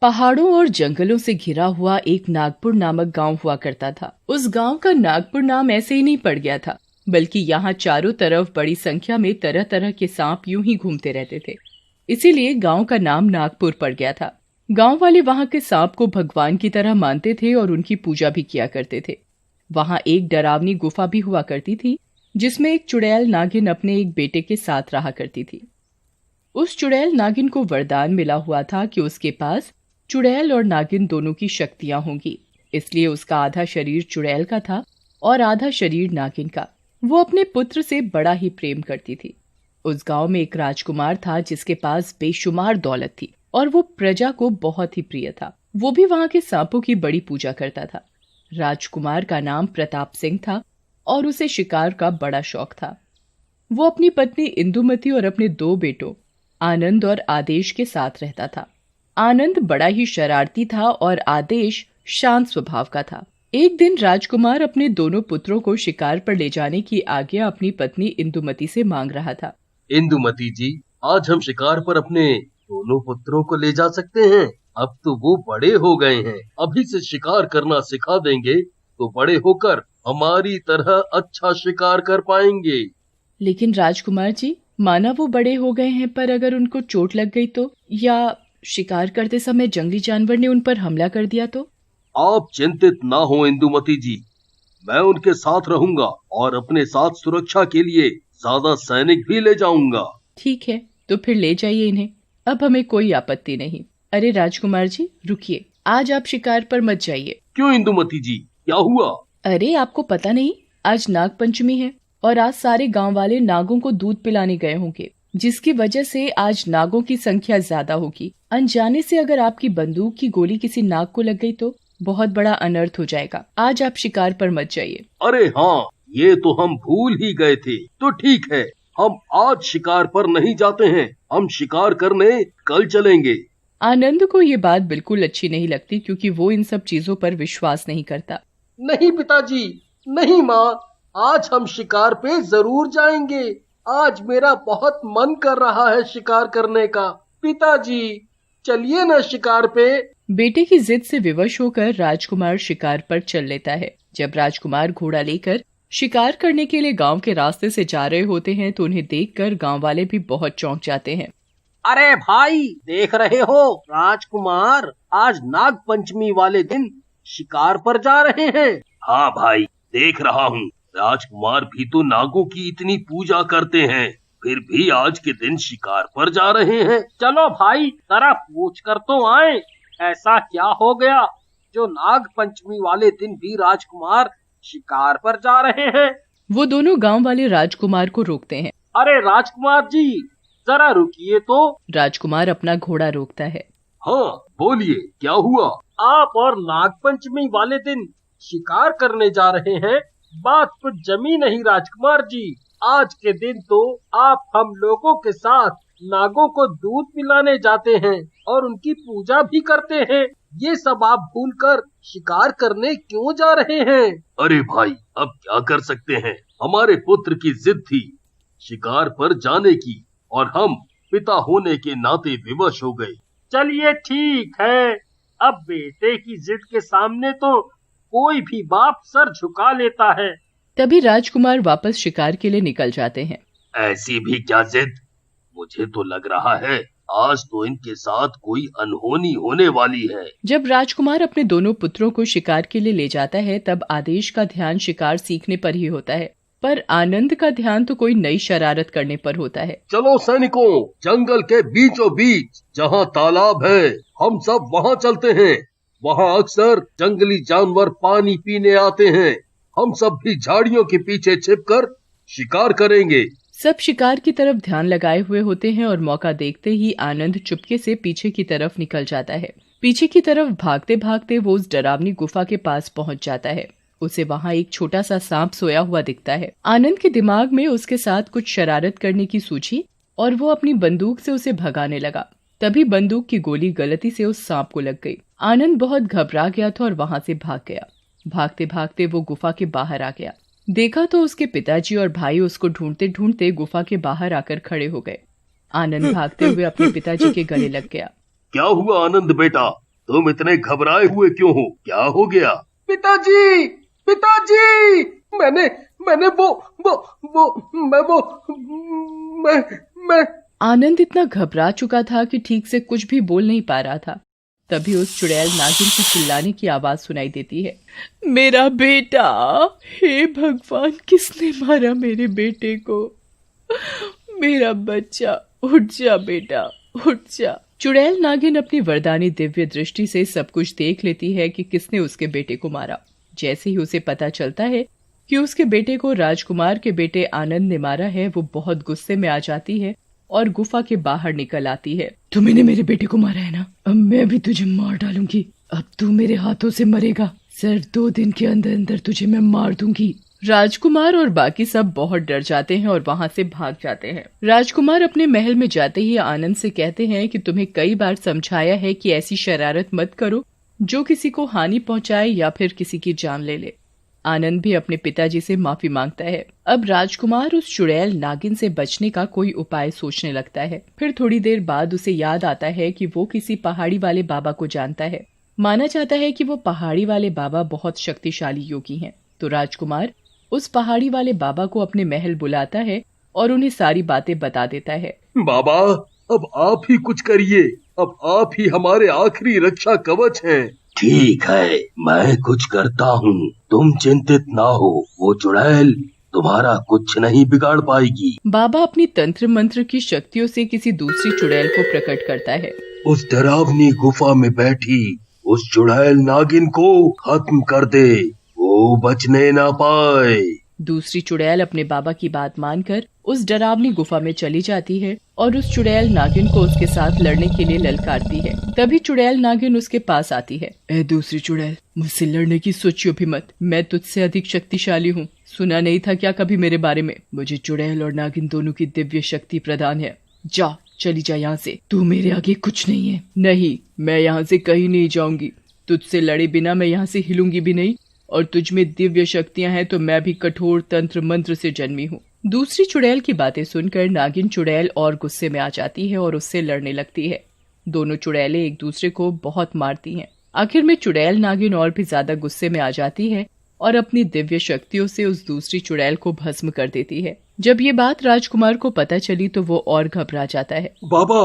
पहाड़ों और जंगलों से घिरा हुआ एक नागपुर नामक गांव हुआ करता था। उस गांव का नागपुर नाम ऐसे ही नहीं पड़ गया था, बल्कि यहाँ चारों तरफ बड़ी संख्या में तरह तरह के सांप यूं ही घूमते रहते थे। इसीलिए गांव का नाम नागपुर पड़ गया था। गांव वाले वहां के सांप को भगवान की तरह मानते थे और उनकी पूजा भी किया करते थे। वहां एक डरावनी गुफा भी हुआ करती थी, जिसमें एक चुड़ैल नागिन अपने एक बेटे के साथ रहा करती थी। उस चुड़ैल नागिन को वरदान मिला हुआ था कि उसके पास चुड़ैल और नागिन दोनों की शक्तियां होंगी। इसलिए उसका आधा शरीर चुड़ैल का था और आधा शरीर नागिन का। वो अपने पुत्र से बड़ा ही प्रेम करती थी। उस गांव में एक राजकुमार था जिसके पास बेशुमार दौलत थी और वो प्रजा को बहुत ही प्रिय था। वो भी वहां के सांपों की बड़ी पूजा करता था। राजकुमार का नाम प्रताप सिंह था और उसे शिकार का बड़ा शौक था। वो अपनी पत्नी इंदुमती और अपने 2 बेटों आनंद और आदेश के साथ रहता था। आनंद बड़ा ही शरारती था और आदेश शांत स्वभाव का था। एक दिन राजकुमार अपने दोनों पुत्रों को शिकार पर ले जाने की आज्ञा अपनी पत्नी इंदुमती से मांग रहा था। इंदुमती जी, आज हम शिकार पर अपने दोनों पुत्रों को ले जा सकते हैं। अब तो वो बड़े हो गए हैं। अभी से शिकार करना सिखा देंगे तो बड़े होकर हमारी तरह अच्छा शिकार कर पाएंगे। लेकिन राजकुमार जी, माना वो बड़े हो गए हैं, पर अगर उनको चोट लग गई तो, या शिकार करते समय जंगली जानवर ने उन पर हमला कर दिया तो? आप चिंतित ना हो इंदुमती जी, मैं उनके साथ रहूंगा और अपने साथ सुरक्षा के लिए ज्यादा सैनिक भी ले जाऊंगा। ठीक है, तो फिर ले जाइए इन्हें। अब हमें कोई आपत्ति नहीं। अरे राजकुमार जी, रुकिए, आज आप शिकार पर मत जाइए। क्यों इंदुमती जी, क्या हुआ? अरे आपको पता नहीं, आज नाग पंचमी है और आज सारे गांव वाले नागों को दूध पिलाने गए होंगे, जिसकी वजह से आज नागों की संख्या ज्यादा होगी। अनजाने से अगर आपकी बंदूक की गोली किसी नाग को लग गई तो बहुत बड़ा अनर्थ हो जाएगा। आज आप शिकार पर मत जाइए। अरे हाँ, ये तो हम भूल ही गए थे। तो ठीक है, हम आज शिकार पर नहीं जाते हैं। हम शिकार करने कल चलेंगे। आनंद को ये बात बिल्कुल अच्छी नहीं लगती, क्योंकि वो इन सब चीजों पर विश्वास नहीं करता। नहीं पिताजी, नहीं माँ, आज हम शिकार पे जरूर जाएंगे। आज मेरा बहुत मन कर रहा है शिकार करने का। पिताजी, चलिए न शिकार पे। बेटे की जिद से विवश होकर राजकुमार शिकार पर चल लेता है। जब राजकुमार घोड़ा लेकर शिकार करने के लिए गांव के रास्ते से जा रहे होते हैं तो उन्हें देखकर गांव वाले भी बहुत चौंक जाते हैं। अरे भाई, देख रहे हो, राजकुमार आज नाग पंचमी वाले दिन शिकार पर जा रहे हैं। हाँ भाई, देख रहा हूँ। राजकुमार भी तो नागों की इतनी पूजा करते हैं, फिर भी आज के दिन शिकार पर जा रहे हैं। चलो भाई, जरा पूछ कर तो आए, ऐसा क्या हो गया जो नाग पंचमी वाले दिन भी राजकुमार शिकार पर जा रहे हैं। वो दोनों गांव वाले राजकुमार को रोकते हैं। अरे राजकुमार जी, जरा रुकिए तो। राजकुमार अपना घोड़ा रोकता है। हाँ बोलिए, क्या हुआ? आप और नाग पंचमी वाले दिन शिकार करने जा रहे हैं, बात कुछ जमी नहीं राजकुमार जी। आज के दिन तो आप हम लोगों के साथ नागों को दूध पिलाने जाते हैं और उनकी पूजा भी करते हैं। ये सब आप भूलकर शिकार करने क्यों जा रहे हैं? अरे भाई, अब क्या कर सकते हैं। हमारे पुत्र की जिद थी शिकार पर जाने की और हम पिता होने के नाते विवश हो गए। चलिए ठीक है, अब बेटे की जिद के सामने तो कोई भी बाप सर झुका लेता है। तभी राजकुमार वापस शिकार के लिए निकल जाते हैं। ऐसी भी क्या जिद? मुझे तो लग रहा है आज तो इनके साथ कोई अनहोनी होने वाली है। जब राजकुमार अपने दोनों पुत्रों को शिकार के लिए ले जाता है तब आदेश का ध्यान शिकार सीखने पर ही होता है, पर आनंद का ध्यान तो कोई नई शरारत करने पर होता है। चलो सैनिकों, जंगल के बीचों बीच जहाँ तालाब है, हम सब वहाँ चलते हैं। वहाँ अक्सर जंगली जानवर पानी पीने आते हैं। हम सब भी झाड़ियों के पीछे छिपकर शिकार करेंगे। सब शिकार की तरफ ध्यान लगाए हुए होते हैं और मौका देखते ही आनंद चुपके से पीछे की तरफ निकल जाता है। पीछे की तरफ भागते भागते वो उस डरावनी गुफा के पास पहुंच जाता है। उसे वहां एक छोटा सा सांप सोया हुआ दिखता है। आनंद के दिमाग में उसके साथ कुछ शरारत करने की सूझी और वो अपनी बंदूक से उसे भगाने लगा। तभी बंदूक की गोली गलती से उस सांप को लग गई। आनंद बहुत घबरा गया था और वहां से भाग गया। भागते भागते वो गुफा के बाहर आ गया। देखा तो उसके पिताजी और भाई उसको ढूंढते ढूंढते गुफा के बाहर आकर खड़े हो गए। आनंद भागते हुए अपने पिताजी के गले लग गया। क्या हुआ आनंद बेटा, तुम इतने घबराए हुए क्यों हो? क्या हो गया? पिताजी, पिताजी, मैंने मैं आनंद इतना घबरा चुका था कि ठीक से कुछ भी बोल नहीं पा रहा था। तभी उस चुड़ैल नागिन की चिल्लाने की आवाज सुनाई देती है। मेरा बेटा, हे भगवान, किसने मारा मेरे बेटे को? मेरा बच्चा, उठ जा बेटा, उठ जा। चुड़ैल नागिन अपनी वरदानी दिव्य दृष्टि से सब कुछ देख लेती है कि किसने उसके बेटे को मारा। जैसे ही उसे पता चलता है कि उसके बेटे को राजकुमार के बेटे आनंद ने मारा है, वो बहुत गुस्से में आ जाती है और गुफा के बाहर निकल आती है। तुमने मेरे बेटे को मारा है ना? अब मैं भी तुझे मार डालूंगी। अब तू मेरे हाथों से मरेगा। सिर्फ 2 दिन के अंदर अंदर तुझे मैं मार दूंगी। राजकुमार और बाकी सब बहुत डर जाते हैं और वहाँ से भाग जाते हैं। राजकुमार अपने महल में जाते ही आनंद से कहते हैं कि तुम्हें कई बार समझाया है कि ऐसी शरारत मत करो जो किसी को हानि पहुंचाए या फिर किसी की जान ले ले। आनंद भी अपने पिताजी से माफी मांगता है। अब राजकुमार उस चुड़ैल नागिन से बचने का कोई उपाय सोचने लगता है। फिर थोड़ी देर बाद उसे याद आता है कि वो किसी पहाड़ी वाले बाबा को जानता है। माना जाता है कि वो पहाड़ी वाले बाबा बहुत शक्तिशाली योगी हैं। तो राजकुमार उस पहाड़ी वाले बाबा को अपने महल बुलाता है और उन्हें सारी बातें बता देता है। बाबा, अब आप ही कुछ करिए। अब आप ही हमारे आखिरी रक्षा कवच हैं। ठीक है, मैं कुछ करता हूँ, तुम चिंतित ना हो। वो चुड़ैल तुम्हारा कुछ नहीं बिगाड़ पाएगी। बाबा अपनी तंत्र मंत्र की शक्तियों से किसी दूसरी चुड़ैल को प्रकट करता है। उस डरावनी गुफा में बैठी उस चुड़ैल नागिन को खत्म कर दे, वो बचने ना पाए। दूसरी चुड़ैल अपने बाबा की बात मानकर उस डरावनी गुफा में चली जाती है और उस चुड़ैल नागिन को उसके साथ लड़ने के लिए ललकारती है। तभी चुड़ैल नागिन उसके पास आती है। ए दूसरी चुड़ैल, मुझसे लड़ने की सोचियो भी मत। मैं तुझसे अधिक शक्तिशाली हूँ। सुना नहीं था क्या कभी मेरे बारे में? मुझे चुड़ैल और नागिन दोनों की दिव्य शक्ति प्रदान है। जा, चली जा यहाँ से। तू मेरे आगे कुछ नहीं है। नहीं, मैं यहाँ से कहीं नहीं जाऊंगी। तुझसे लड़े बिना मैं यहाँ से हिलूंगी भी नहीं। और तुझ में दिव्य शक्तियां हैं तो मैं भी कठोर तंत्र मंत्र से जन्मी हूँ। दूसरी चुड़ैल की बातें सुनकर नागिन चुड़ैल और गुस्से में आ जाती है और उससे लड़ने लगती है। दोनों चुड़ैलें एक दूसरे को बहुत मारती हैं। आखिर में चुड़ैल नागिन और भी ज्यादा गुस्से में आ जाती है और अपनी दिव्य शक्तियों से उस दूसरी चुड़ैल को भस्म कर देती है। जब ये बात राजकुमार को पता चली तो वो और घबरा जाता है। बाबा,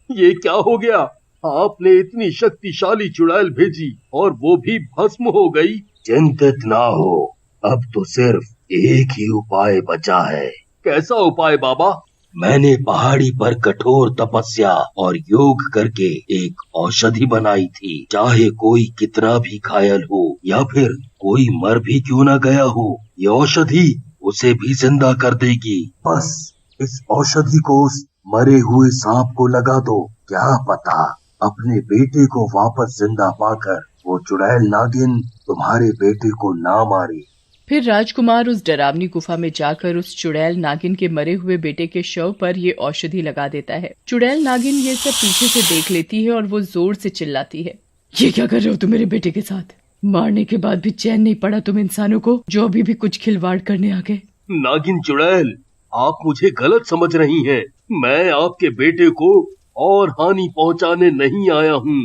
ये क्या हो गया? आपने इतनी शक्तिशाली चुड़ैल भेजी और वो भी भस्म हो गई। चिंतित ना हो, अब तो सिर्फ एक ही उपाय बचा है। कैसा उपाय बाबा? मैंने पहाड़ी पर कठोर तपस्या और योग करके एक औषधि बनाई थी। चाहे कोई कितना भी घायल हो या फिर कोई मर भी क्यों न गया हो, ये औषधि उसे भी जिंदा कर देगी। बस इस औषधि को उस मरे हुए सांप को लगा दो। क्या पता अपने बेटे को वापस जिंदा पाकर वो चुड़ैल नागिन तुम्हारे बेटे को ना मारे। फिर राजकुमार उस डरावनी गुफा में जाकर उस चुड़ैल नागिन के मरे हुए बेटे के शव पर ये औषधि लगा देता है। चुड़ैल नागिन ये सब पीछे से देख लेती है और वो जोर से चिल्लाती है। ये क्या कर रहे हो तुम मेरे बेटे के साथ? मारने के बाद भी चैन नहीं पड़ा तुम इंसानों को, जो अभी भी कुछ खिलवाड़ करने आ गए। नागिन चुड़ैल, आप मुझे गलत समझ रही हैं। मैं आपके बेटे को और हानि पहुंचाने नहीं आया हूँ।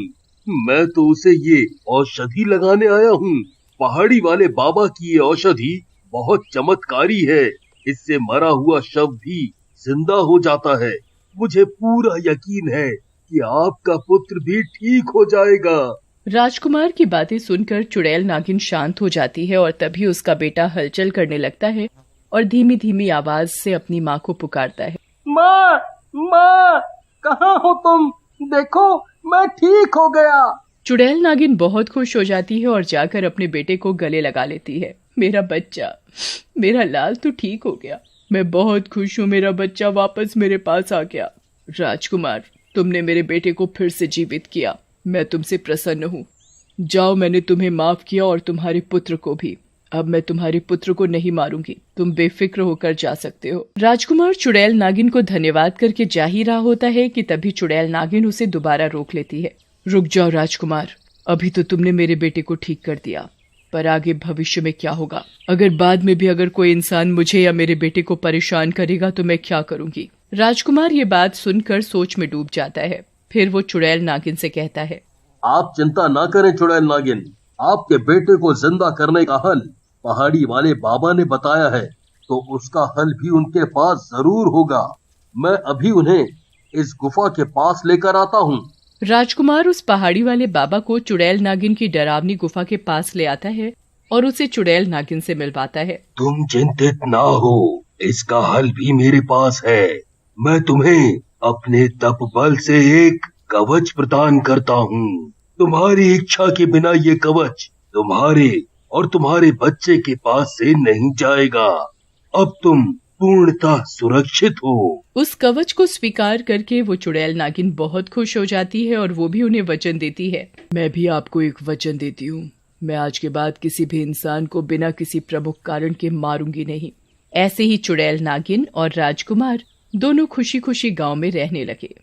मैं तो उसे ये औषधि लगाने आया हूँ। पहाड़ी वाले बाबा की ये औषधि बहुत चमत्कारी है। इससे मरा हुआ शव भी जिंदा हो जाता है। मुझे पूरा यकीन है कि आपका पुत्र भी ठीक हो जाएगा। राजकुमार की बातें सुनकर चुड़ैल नागिन शांत हो जाती है और तभी उसका बेटा हलचल करने लगता है और धीमी धीमी आवाज से अपनी माँ को पुकारता है। माँ, माँ, कहाँ हो तुम? देखो, मैं ठीक हो गया। चुड़ैल नागिन बहुत खुश हो जाती है और जाकर अपने बेटे को गले लगा लेती है। मेरा बच्चा, मेरा लाल तो ठीक हो गया। मैं बहुत खुश हूँ, मेरा बच्चा वापस मेरे पास आ गया। राजकुमार, तुमने मेरे बेटे को फिर से जीवित किया। मैं तुमसे प्रसन्न हूँ। जाओ, मैंने तुम्हें माफ किया और तुम्हारे पुत्र को भी। अब मैं तुम्हारे पुत्र को नहीं मारूंगी। तुम बेफिक्र होकर जा सकते हो। राजकुमार चुड़ैल नागिन को धन्यवाद करके जा ही रहा होता है कि तभी चुड़ैल नागिन उसे दोबारा रोक लेती है। रुक जाओ राजकुमार, अभी तो तुमने मेरे बेटे को ठीक कर दिया, पर आगे भविष्य में क्या होगा? अगर बाद में भी अगर कोई इंसान मुझे या मेरे बेटे को परेशान करेगा तो मैं क्या करूंगी? राजकुमार ये बात सुनकर सोच में डूब जाता है। फिर वो चुड़ैल नागिन से कहता है। आप चिंता ना करें चुड़ैल नागिन, आपके बेटे को जिंदा करने का हल पहाड़ी वाले बाबा ने बताया है, तो उसका हल भी उनके पास जरूर होगा। मैं अभी उन्हें इस गुफा के पास लेकर आता हूँ। राजकुमार उस पहाड़ी वाले बाबा को चुड़ैल नागिन की डरावनी गुफा के पास ले आता है और उसे चुड़ैल नागिन से मिलवाता है। तुम चिंतित ना हो, इसका हल भी मेरे पास है। मैं तुम्हें अपने तप बल से एक कवच प्रदान करता हूँ। तुम्हारी इच्छा के बिना ये कवच तुम्हारे और तुम्हारे बच्चे के पास से नहीं जाएगा। अब तुम पूर्णतः सुरक्षित हो। उस कवच को स्वीकार करके वो चुड़ैल नागिन बहुत खुश हो जाती है और वो भी उन्हें वचन देती है। मैं भी आपको एक वचन देती हूँ, मैं आज के बाद किसी भी इंसान को बिना किसी प्रमुख कारण के मारूंगी नहीं। ऐसे ही चुड़ैल नागिन और राजकुमार दोनों खुशी खुशी गांव में रहने लगे।